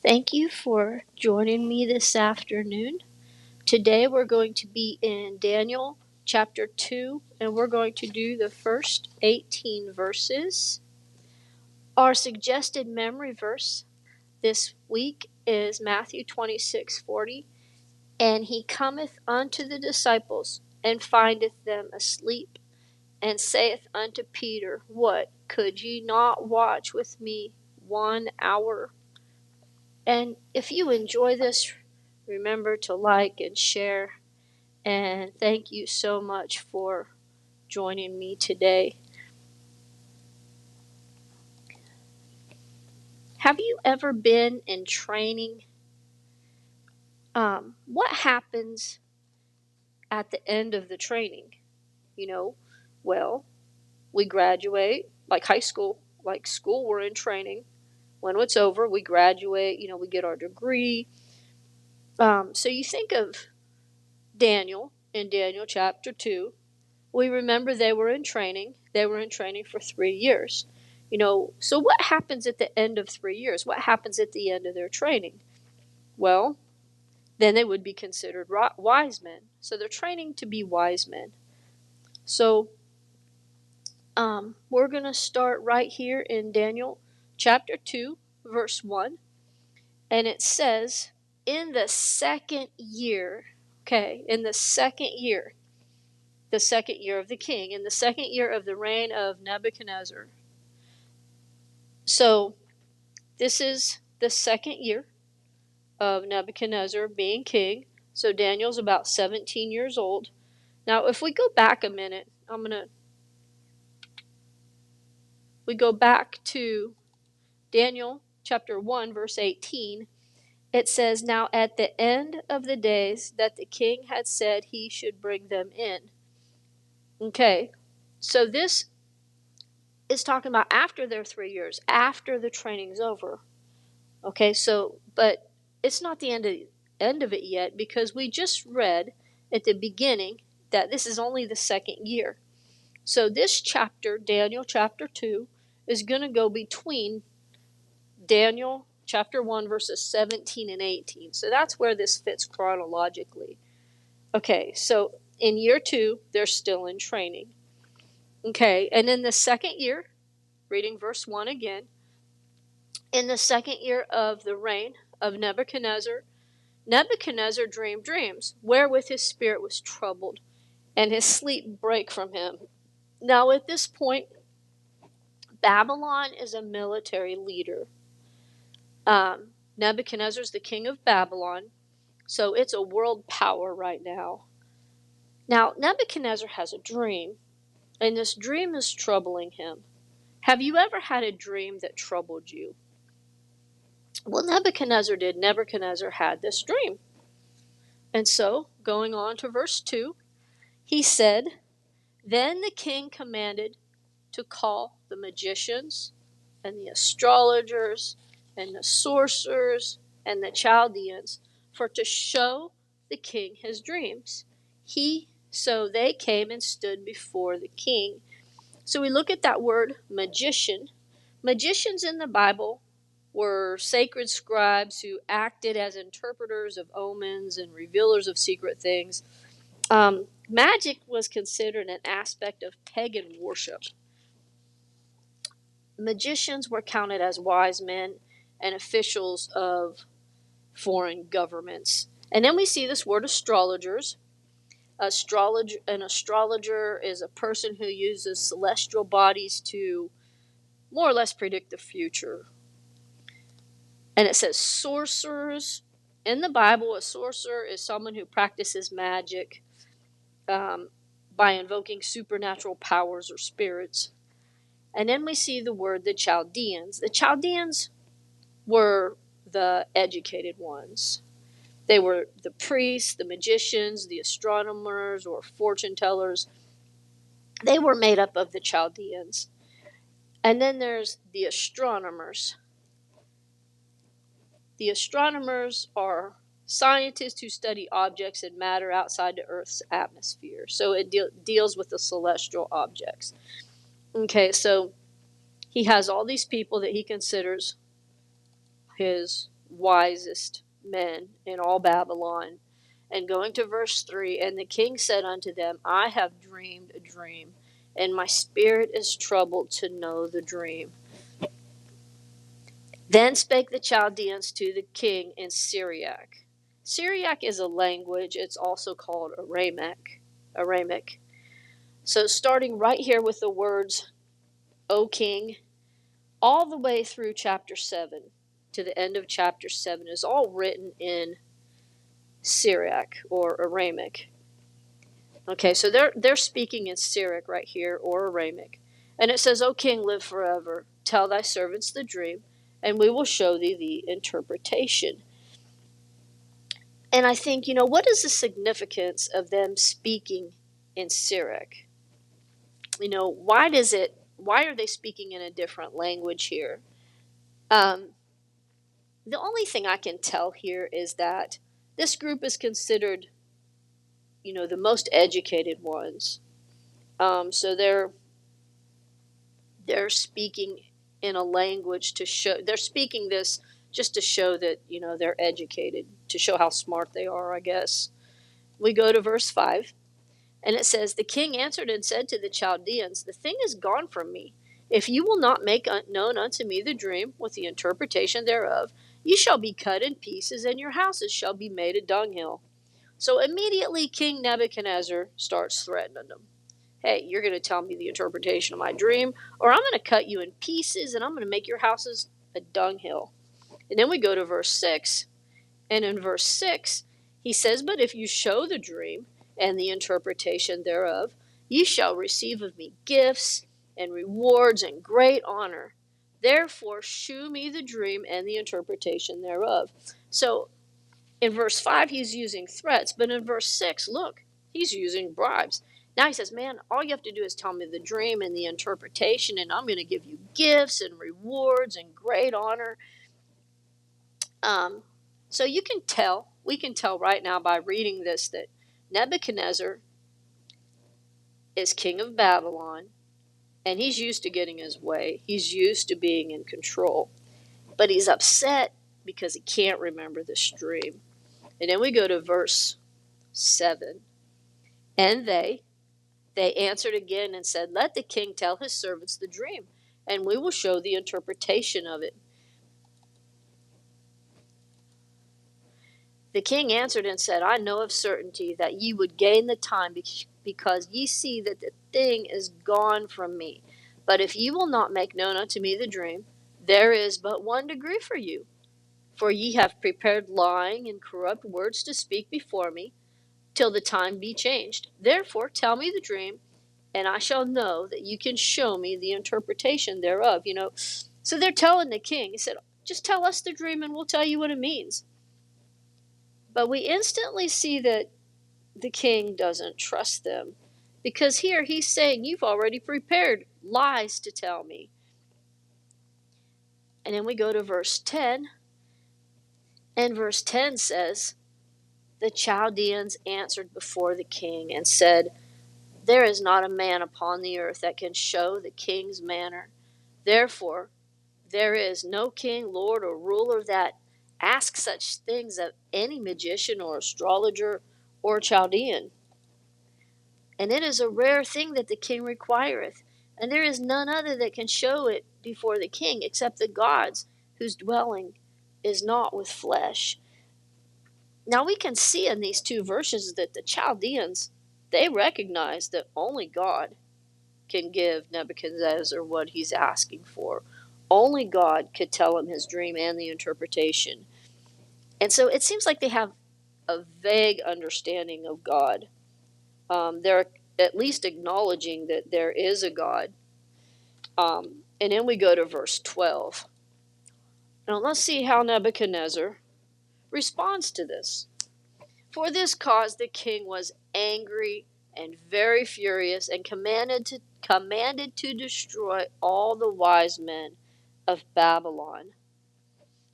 Thank you for joining me this afternoon. Today we're going to be in Daniel chapter 2, and we're going to do the first 18 verses. Our suggested memory verse this week is Matthew 26:40. And he cometh unto the disciples, and findeth them asleep, and saith unto Peter, What, could ye not watch with me 1 hour? And if you enjoy this, remember to like and share. And thank you so much for joining me today. Have you ever been in training? What happens at the end of the training? Well, we graduate, like high school, like school, we're in training. When it's over, we graduate, we get our degree. So you think of Daniel in Daniel chapter 2. We remember they were in training. They were in training for 3 years. So what happens at the end of 3 years? What happens at the end of their training? Well, then they would be considered wise men. So they're training to be wise men. So we're going to start right here in Daniel chapter 2, verse 1. And it says, in the second year, in the second year of the king, in the second year of the reign of Nebuchadnezzar. So this is the second year of Nebuchadnezzar being king. So Daniel's about 17 years old. Now, if we go back a minute, we go back to Daniel chapter 1, verse 18. It says, Now at the end of the days that the king had said he should bring them in. Okay, so this is talking about after their 3 years, after the training's over. Okay, but it's not the end of it yet, because we just read at the beginning that this is only the second year. So this chapter, Daniel chapter 2, is going to go between Daniel chapter 1, verses 17 and 18. So that's where this fits chronologically. Okay, so in year 2, they're still in training. Okay, and in the second year, reading verse 1 again, in the second year of the reign of Nebuchadnezzar, Nebuchadnezzar dreamed dreams, wherewith his spirit was troubled, and his sleep brake from him. Now at this point, Babylon is a military leader. Nebuchadnezzar's the king of Babylon, so it's a world power right now. Now, Nebuchadnezzar has a dream, and this dream is troubling him. Have you ever had a dream that troubled you? Well, Nebuchadnezzar did. Nebuchadnezzar had this dream. And so, going on to verse 2, he said, Then the king commanded to call the magicians and the astrologers and the sorcerers and the Chaldeans for to show the king his dreams. So they came and stood before the king. So we look at that word magician. Magicians in the Bible were sacred scribes who acted as interpreters of omens and revealers of secret things. Magic was considered an aspect of pagan worship. Magicians were counted as wise men and officials of foreign governments. And then we see this word astrologers. An astrologer is a person who uses celestial bodies to more or less predict the future. And it says sorcerers. In the Bible, a sorcerer is someone who practices magic by invoking supernatural powers or spirits. And then we see the word the Chaldeans. The Chaldeans were the educated ones. They were the priests, the magicians, the astronomers, or fortune tellers. They were made up of the Chaldeans. And then there's the astronomers. The astronomers are scientists who study objects and matter outside the Earth's atmosphere. So it deals with the celestial objects. Okay, so he has all these people that he considers his wisest men in all Babylon. And going to verse 3, and the king said unto them, I have dreamed a dream, and my spirit is troubled to know the dream. Then spake the Chaldeans to the king in Syriac. Syriac is a language. It's also called Aramic. So starting right here with the words, O king, all the way through chapter 7 to the end of chapter 7 is all written in Syriac or Aramic. Okay, so they're speaking in Syriac right here, or Aramic. And it says, O king, live forever. Tell thy servants the dream, and we will show thee the interpretation. And I think, what is the significance of them speaking in Syriac? Why are they speaking in a different language here? The only thing I can tell here is that this group is considered, the most educated ones. So they're speaking in a language to show, they're speaking this just to show that, they're educated, to show how smart they are, I guess. We go to verse 5, and it says, The king answered and said to the Chaldeans, The thing is gone from me. If you will not make known unto me the dream with the interpretation thereof, ye shall be cut in pieces, and your houses shall be made a dunghill. So immediately King Nebuchadnezzar starts threatening them. Hey, you're going to tell me the interpretation of my dream, or I'm going to cut you in pieces, and I'm going to make your houses a dunghill. And then we go to verse 6, and in verse 6, he says, But if you show the dream and the interpretation thereof, ye shall receive of me gifts and rewards and great honor. Therefore shew me the dream and the interpretation thereof. So in verse 5, he's using threats, but in verse 6, look, he's using bribes. Now he says, man, all you have to do is tell me the dream and the interpretation, and I'm going to give you gifts and rewards and great honor. So we can tell right now by reading this that Nebuchadnezzar is king of Babylon, and he's used to getting his way. He's used to being in control. But he's upset because he can't remember this dream. And then we go to verse 7. And they answered again and said, Let the king tell his servants the dream, and we will show the interpretation of it. The king answered and said, I know of certainty that ye would gain the time, because ye see that the thing is gone from me. But if ye will not make known unto me the dream, there is but one degree for you. For ye have prepared lying and corrupt words to speak before me, till the time be changed. Therefore tell me the dream, and I shall know that you can show me the interpretation thereof. So they're telling the king, he said, just tell us the dream and we'll tell you what it means. But we instantly see that the king doesn't trust them, because here he's saying, you've already prepared lies to tell me. And then we go to verse 10, and verse 10 says, The Chaldeans answered before the king and said, There is not a man upon the earth that can show the king's manner. Therefore, there is no king, lord, or ruler that asks such things of any magician or astrologer or Chaldean. And it is a rare thing that the king requireth, and there is none other that can show it before the king, except the gods, whose dwelling is not with flesh. Now we can see in these two verses that the Chaldeans, they recognize that only God can give Nebuchadnezzar what he's asking for. Only God could tell him his dream and the interpretation. And so it seems like they have a vague understanding of God. They're at least acknowledging that there is a God. And then we go to verse 12. Now let's see how Nebuchadnezzar responds to this. For this cause the king was angry and very furious, and commanded to destroy all the wise men of Babylon.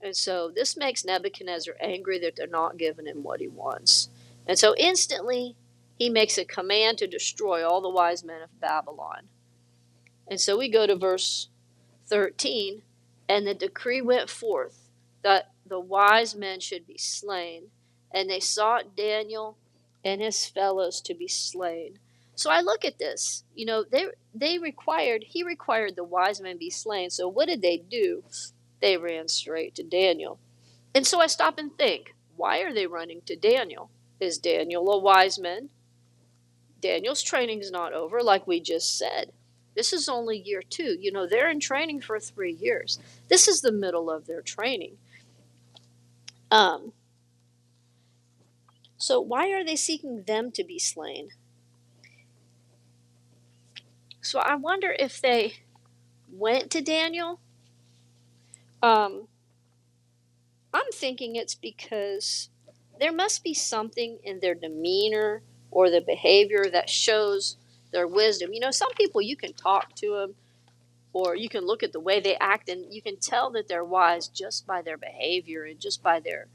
And so this makes Nebuchadnezzar angry that they're not giving him what he wants. And so instantly he makes a command to destroy all the wise men of Babylon. And so we go to verse 13, and the decree went forth that the wise men should be slain, and they sought Daniel and his fellows to be slain. So I look at this, he required the wise men be slain. So what did they do? They ran straight to Daniel. And so I stop and think, why are they running to Daniel? Is Daniel a wise man? Daniel's training is not over, like we just said. This is only year 2. They're in training for 3 years. This is the middle of their training. So why are they seeking them to be slain? So I wonder if they went to Daniel. I'm thinking it's because there must be something in their demeanor or the behavior that shows their wisdom. Some people, you can talk to them, or you can look at the way they act, and you can tell that they're wise just by their behavior and just by their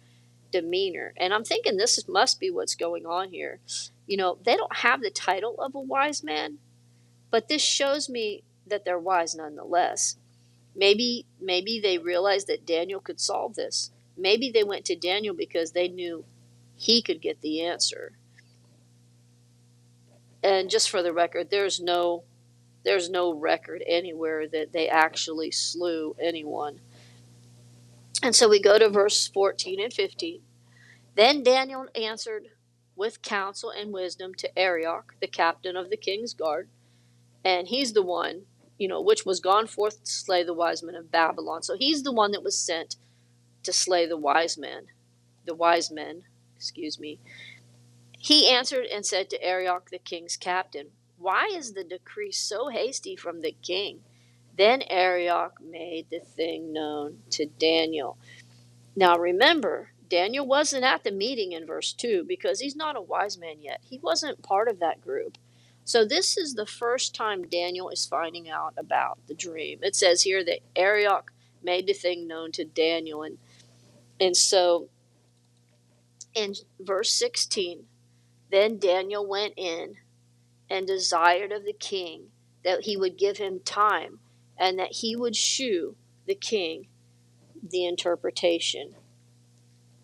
demeanor. And I'm thinking this must be what's going on here. They don't have the title of a wise man, but this shows me that they're wise nonetheless. Maybe they realized that Daniel could solve this. Maybe they went to Daniel because they knew he could get the answer. And just for the record, there's no record anywhere that they actually slew anyone. And so we go to verse 14 and 15. Then Daniel answered with counsel and wisdom to Arioch, the captain of the king's guard, and he's the one, which was gone forth to slay the wise men of Babylon. So he's the one that was sent to slay the wise men. He answered and said to Arioch, the king's captain, why is the decree so hasty from the king? Then Arioch made the thing known to Daniel. Now remember, Daniel wasn't at the meeting in verse 2 because he's not a wise man yet. He wasn't part of that group. So this is the first time Daniel is finding out about the dream. It says here that Arioch made the thing known to Daniel. And so in verse 16, then Daniel went in and desired of the king that he would give him time and that he would shew the king the interpretation.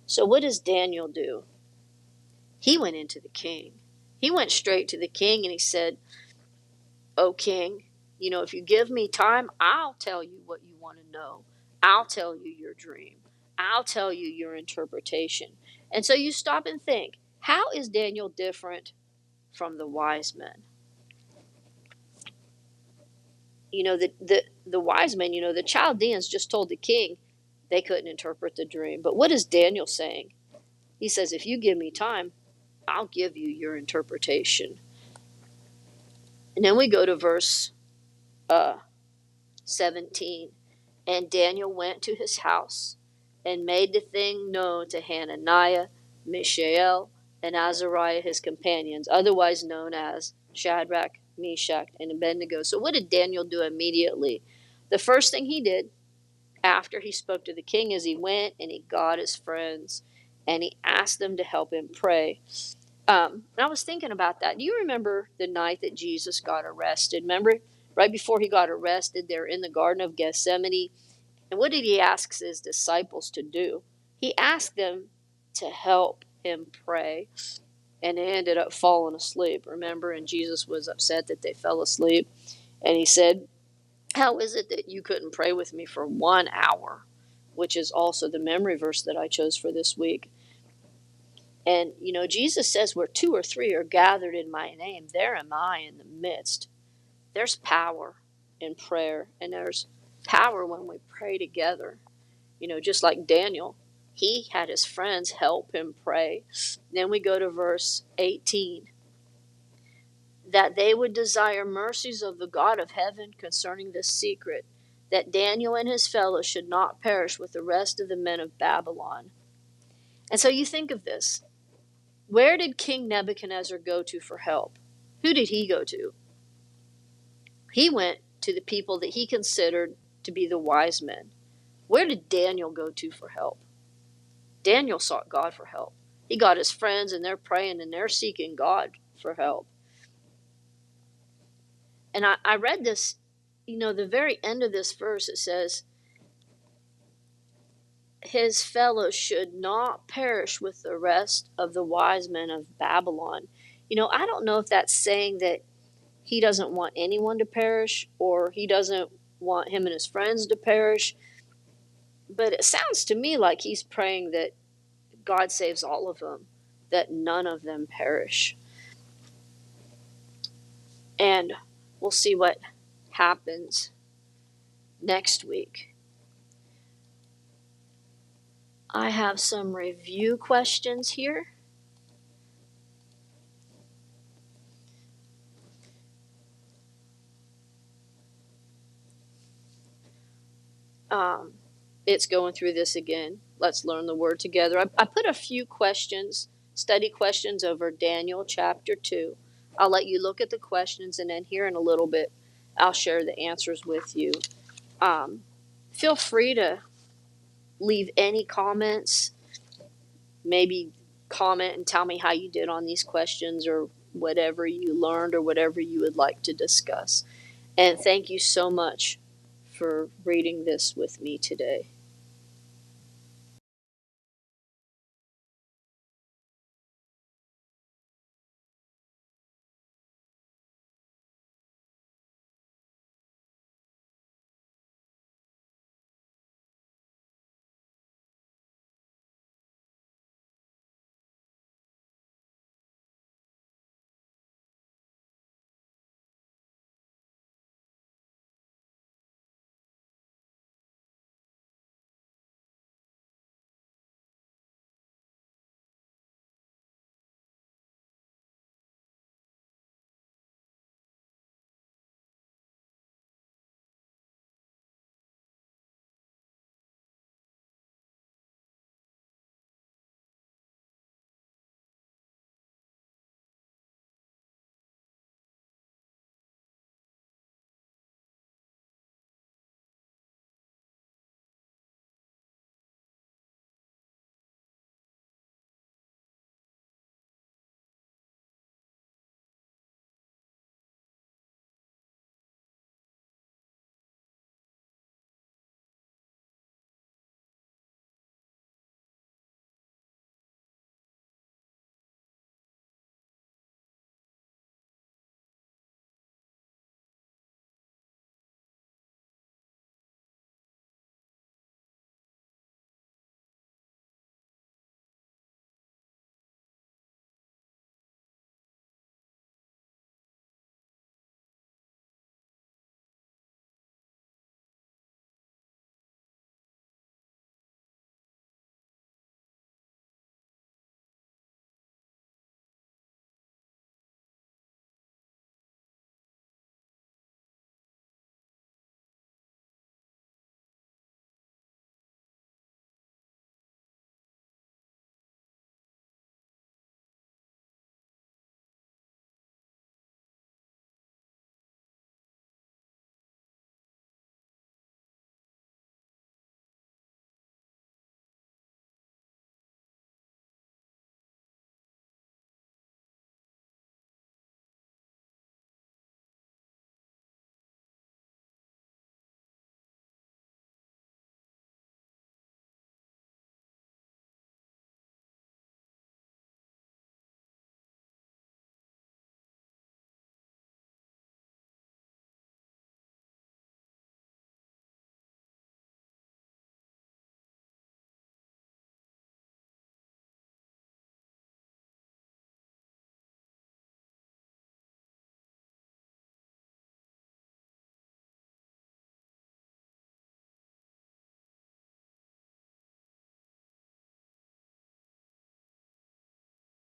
So what does Daniel do? He went into the king. He went straight to the king and he said, "O king, if you give me time, I'll tell you what you want to know. I'll tell you your dream. I'll tell you your interpretation." And so you stop and think, how is Daniel different from the wise men? The wise men, the Chaldeans just told the king they couldn't interpret the dream. But what is Daniel saying? He says, if you give me time, I'll give you your interpretation. And then we go to verse 17. And Daniel went to his house and made the thing known to Hananiah, Mishael, and Azariah, his companions, otherwise known as Shadrach, Meshach, and Abednego. So what did Daniel do immediately? The first thing he did after he spoke to the king is he went and he got his friends and he asked them to help him pray. And I was thinking about that. Do you remember the night that Jesus got arrested? Remember, right before he got arrested, they're in the Garden of Gethsemane. And what did he ask his disciples to do? He asked them to help him pray. And they ended up falling asleep, remember? And Jesus was upset that they fell asleep. And he said, how is it that you couldn't pray with me for 1 hour? Which is also the memory verse that I chose for this week. And, Jesus says, where 2 or 3 are gathered in my name, there am I in the midst. There's power in prayer, and there's power when we pray together. Just like Daniel, he had his friends help him pray. Then we go to verse 18. That they would desire mercies of the God of heaven concerning this secret, that Daniel and his fellows should not perish with the rest of the men of Babylon. And so you think of this. Where did King Nebuchadnezzar go to for help? Who did he go to? He went to the people that he considered to be the wise men. Where did Daniel go to for help? Daniel sought God for help. He got his friends and they're praying and they're seeking God for help. And I read this, the very end of this verse, it says, his fellows should not perish with the rest of the wise men of Babylon. I don't know if that's saying that he doesn't want anyone to perish, or he doesn't want him and his friends to perish. But it sounds to me like he's praying that God saves all of them, that none of them perish. And we'll see what happens next week. I have some review questions here. It's going through this again. Let's learn the word together. I put a few questions, study questions, over Daniel chapter 2. I'll let you look at the questions, and then here in a little bit, I'll share the answers with you. Feel free to leave any comments. Maybe comment and tell me how you did on these questions, or whatever you learned, or whatever you would like to discuss. And thank you so much for reading this with me today.